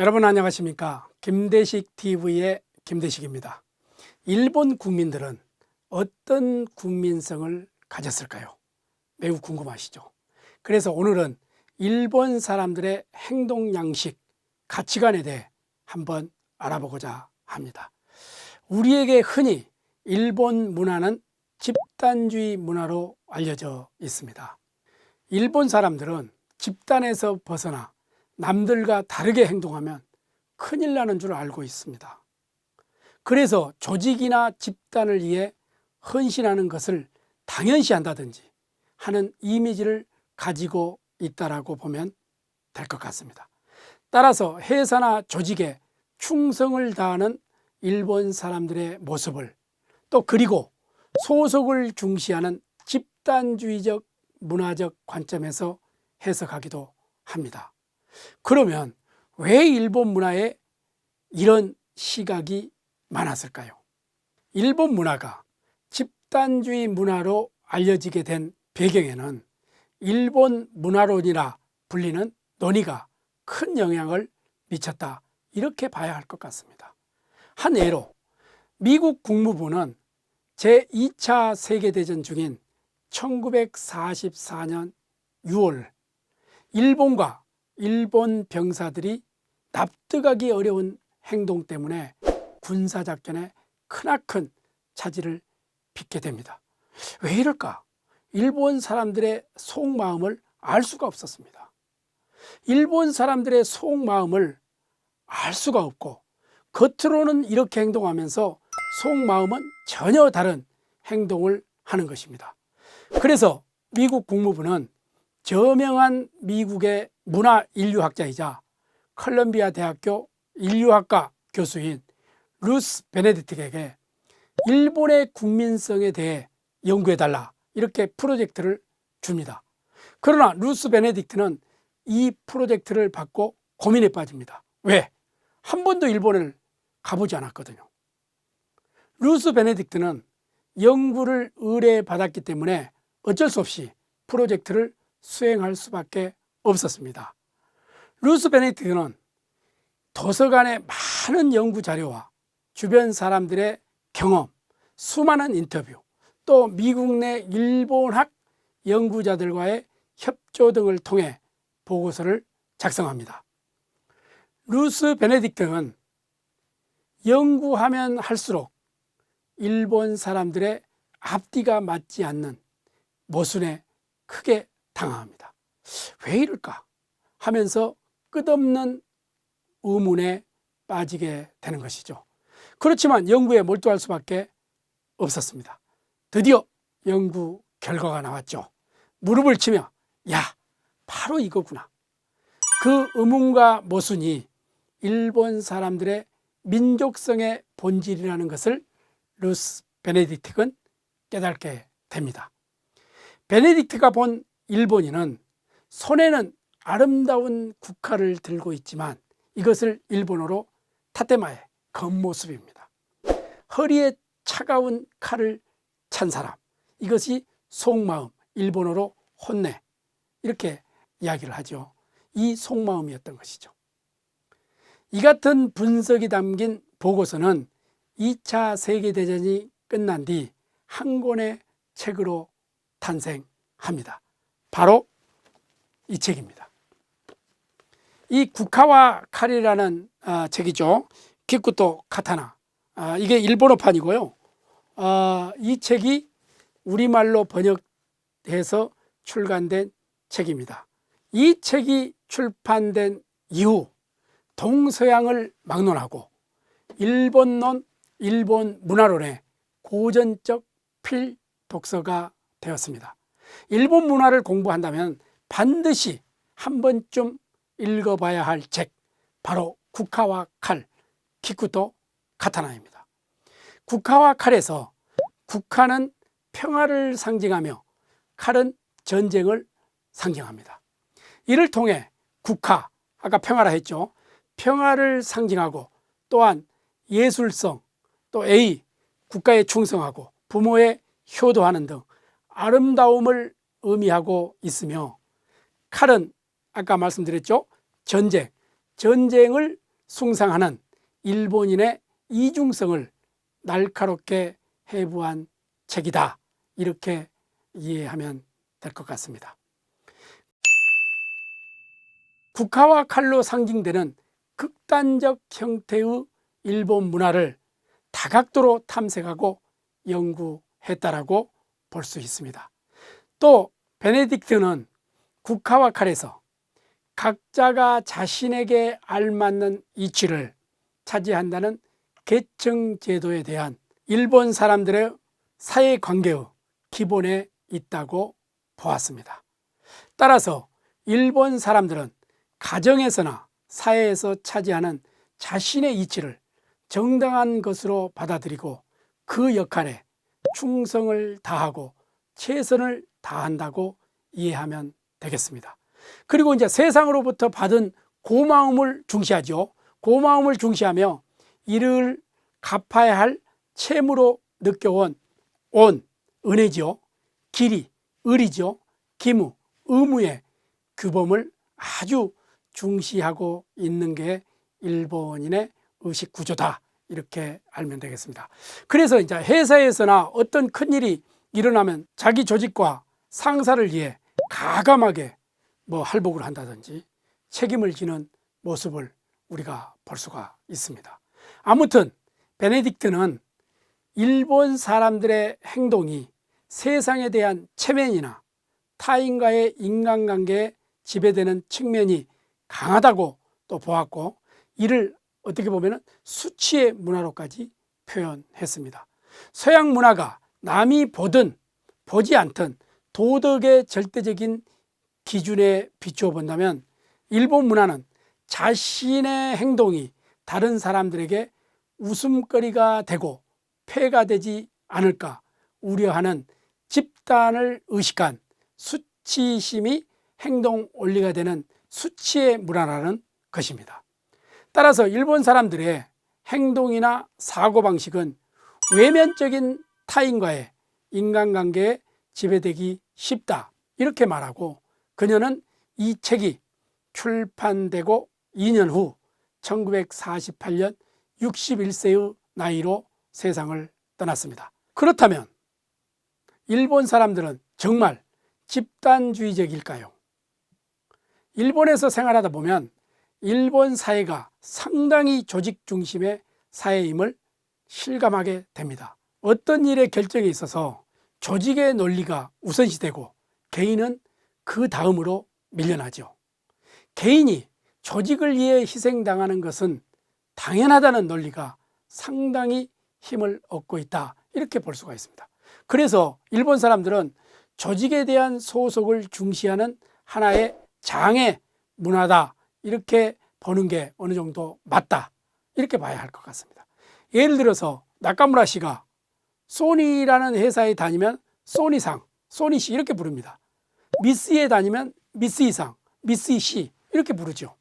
여러분 안녕하십니까? 김대식 TV의 김대식입니다. 일본 국민들은 어떤 국민성을 가졌을까요? 매우 궁금하시죠? 그래서 오늘은 일본 사람들의 행동 양식, 가치관에 대해 한번 알아보고자 합니다. 우리에게 흔히 일본 문화는 집단주의 문화로 알려져 있습니다. 일본 사람들은 집단에서 벗어나 남들과 다르게 행동하면 큰일 나는 줄 알고 있습니다. 그래서 조직이나 집단을 위해 헌신하는 것을 당연시한다든지 하는 이미지를 가지고 있다라고 보면 될 것 같습니다. 따라서 회사나 조직에 충성을 다하는 일본 사람들의 모습을 또 그리고 소속을 중시하는 집단주의적 문화적 관점에서 해석하기도 합니다. 그러면 왜 일본 문화에 이런 시각이 많았을까요? 일본 문화가 집단주의 문화로 알려지게 된 배경에는 일본 문화론이라 불리는 논의가 큰 영향을 미쳤다, 이렇게 봐야 할 것 같습니다. 한 예로 미국 국무부는 제2차 세계대전 중인 1944년 6월 일본과 일본 병사들이 납득하기 어려운 행동 때문에 군사작전에 크나큰 차질을 빚게 됩니다. 왜 이럴까? 일본 사람들의 속마음을 알 수가 없었습니다. 일본 사람들의 속마음을 알 수가 없고 겉으로는 이렇게 행동하면서 속마음은 전혀 다른 행동을 하는 것입니다. 그래서 미국 국무부는 저명한 미국의 문화인류학자이자 컬럼비아 대학교 인류학과 교수인 루스 베네딕트에게 일본의 국민성에 대해 연구해달라, 이렇게 프로젝트를 줍니다. 그러나 루스 베네딕트는 이 프로젝트를 받고 고민에 빠집니다. 왜? 한 번도 일본을 가보지 않았거든요. 루스 베네딕트는 연구를 의뢰받았기 때문에 어쩔 수 없이 프로젝트를 수행할 수밖에 없었습니다. 루스 베네딕트는 도서관의 많은 연구 자료와 주변 사람들의 경험, 수많은 인터뷰, 또 미국 내 일본학 연구자들과의 협조 등을 통해 보고서를 작성합니다. 루스 베네딕트는 연구하면 할수록 일본 사람들의 앞뒤가 맞지 않는 모순에 크게 당황합니다. 왜 이럴까 하면서 끝없는 의문에 빠지게 되는 것이죠. 그렇지만 연구에 몰두할 수밖에 없었습니다. 드디어 연구 결과가 나왔죠. 무릎을 치며 야, 바로 이거구나. 그 의문과 모순이 일본 사람들의 민족성의 본질이라는 것을 루스 베네딕트는 깨닫게 됩니다. 베네딕트가 본 일본인은 손에는 아름다운 국화를 들고 있지만 이것을 일본어로 타테마의 겉모습입니다. 허리에 차가운 칼을 찬 사람, 이것이 속마음, 일본어로 혼내, 이렇게 이야기를 하죠. 이 속마음이었던 것이죠. 이 같은 분석이 담긴 보고서는 2차 세계대전이 끝난 뒤 한 권의 책으로 탄생합니다. 바로 이 책입니다. 이 국화와 칼이라는 책이죠. 기쿠토 카타나. 이게 일본어판이고요. 이 책이 우리말로 번역해서 출간된 책입니다. 이 책이 출판된 이후 동서양을 막론하고 일본론, 일본 문화론의 고전적 필독서가 되었습니다. 일본 문화를 공부한다면 반드시 한 번쯤 읽어봐야 할 책, 바로 국화와 칼, 기쿠토 카타나입니다. 국화와 칼에서 국화는 평화를 상징하며 칼은 전쟁을 상징합니다. 이를 통해 국화, 아까 평화라 했죠. 평화를 상징하고 또한 예술성, 또 A, 국가에 충성하고 부모에 효도하는 등 아름다움을 의미하고 있으며 칼은 아까 말씀드렸죠. 전쟁을 숭상하는 일본인의 이중성을 날카롭게 해부한 책이다. 이렇게 이해하면 될 것 같습니다. 국화와 칼로 상징되는 극단적 형태의 일본 문화를 다각도로 탐색하고 연구했다라고 볼 수 있습니다. 또 베네딕트는 국화와 칼에서 각자가 자신에게 알맞는 이치를 차지한다는 계층 제도에 대한 일본 사람들의 사회관계의 기본에 있다고 보았습니다. 따라서 일본 사람들은 가정에서나 사회에서 차지하는 자신의 이치를 정당한 것으로 받아들이고 그 역할에 충성을 다하고 최선을 다한다고 이해하면 되겠습니다. 그리고 이제 세상으로부터 받은 고마움을 중시하죠. 고마움을 중시하며 이를 갚아야 할 채무로 느껴온 은혜죠. 길이, 의리죠. 기무, 의무의 규범을 아주 중시하고 있는 게 일본인의 의식 구조다. 이렇게 알면 되겠습니다. 그래서 이제 회사에서나 어떤 큰일이 일어나면 자기 조직과 상사를 위해 가감하게 할복을 한다든지 책임을 지는 모습을 우리가 볼 수가 있습니다. 아무튼 베네딕트는 일본 사람들의 행동이 세상에 대한 체면이나 타인과의 인간관계에 지배되는 측면이 강하다고 또 보았고, 이를 어떻게 보면 수치의 문화로까지 표현했습니다. 서양 문화가 남이 보든 보지 않든 도덕의 절대적인 기준에 비추어 본다면 일본 문화는 자신의 행동이 다른 사람들에게 웃음거리가 되고 폐가 되지 않을까 우려하는 집단을 의식한 수치심이 행동 원리가 되는 수치의 문화라는 것입니다. 따라서 일본 사람들의 행동이나 사고방식은 외면적인 타인과의 인간관계에 지배되기 쉽다, 이렇게 말하고, 그녀는 이 책이 출판되고 2년 후 1948년 61세의 나이로 세상을 떠났습니다. 그렇다면 일본 사람들은 정말 집단주의적일까요? 일본에서 생활하다 보면 일본 사회가 상당히 조직 중심의 사회임을 실감하게 됩니다. 어떤 일의 결정에 있어서 조직의 논리가 우선시되고 개인은 그 다음으로 밀려나죠. 개인이 조직을 위해 희생당하는 것은 당연하다는 논리가 상당히 힘을 얻고 있다, 이렇게 볼 수가 있습니다. 그래서 일본 사람들은 조직에 대한 소속을 중시하는 하나의 장애 문화다, 이렇게 보는 게 어느 정도 맞다, 이렇게 봐야 할 것 같습니다. 예를 들어서 나카무라 씨가 소니라는 회사에 다니면 소니상, 소니씨 이렇게 부릅니다. 미쓰에 다니면 미쓰이상, 미쓰이씨 이렇게 부르죠.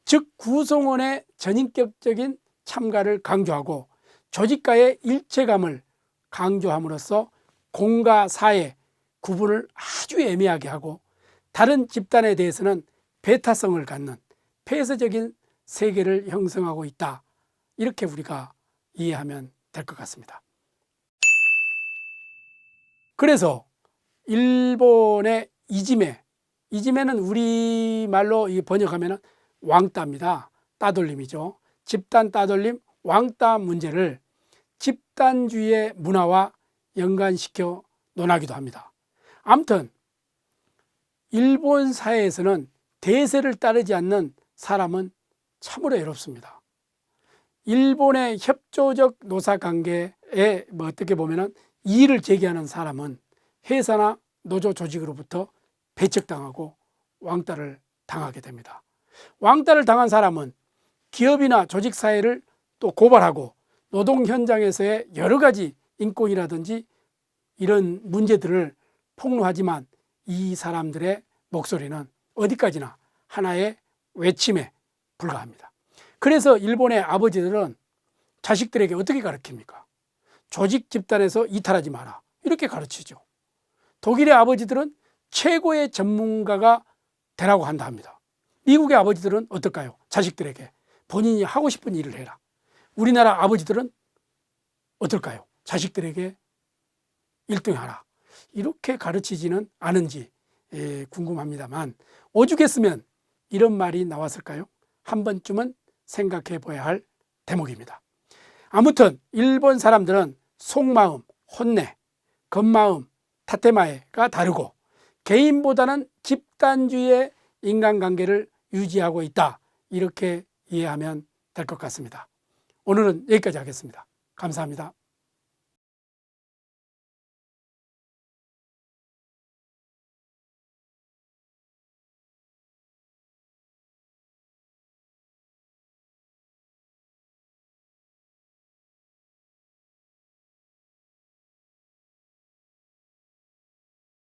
즉 구성원의 전인격적인 참가를 강조하고 조직과의 일체감을 강조함으로써 공과 사의 구분을 아주 애매하게 하고 다른 집단에 대해서는 배타성을 갖는 폐쇄적인 세계를 형성하고 있다, 이렇게 우리가 이해하면 될 것 같습니다. 그래서 일본의 이지메는 우리말로 번역하면 왕따입니다. 따돌림이죠. 집단 따돌림, 왕따 문제를 집단주의의 문화와 연관시켜 논하기도 합니다. 아무튼 일본 사회에서는 대세를 따르지 않는 사람은 참으로 외롭습니다. 일본의 협조적 노사관계에 어떻게 보면 이의를 제기하는 사람은 회사나 노조 조직으로부터 배척당하고 왕따를 당하게 됩니다. 왕따를 당한 사람은 기업이나 조직사회를 또 고발하고 노동 현장에서의 여러 가지 인권이라든지 이런 문제들을 폭로하지만 이 사람들의 목소리는 어디까지나 하나의 외침에 불과합니다. 그래서 일본의 아버지들은 자식들에게 어떻게 가르칩니까? 조직 집단에서 이탈하지 마라, 이렇게 가르치죠. 독일의 아버지들은 최고의 전문가가 되라고 한다 합니다. 미국의 아버지들은 어떨까요? 자식들에게 본인이 하고 싶은 일을 해라. 우리나라 아버지들은 어떨까요? 자식들에게 1등 하라. 이렇게 가르치지는 않은지 궁금합니다만 오죽했으면 이런 말이 나왔을까요? 한 번쯤은 생각해 봐야 할 대목입니다. 아무튼 일본 사람들은 속마음, 혼내, 겉마음, 타테마에가 다르고 개인보다는 집단주의의 인간관계를 유지하고 있다. 이렇게 이해하면 될 것 같습니다. 오늘은 여기까지 하겠습니다. 감사합니다.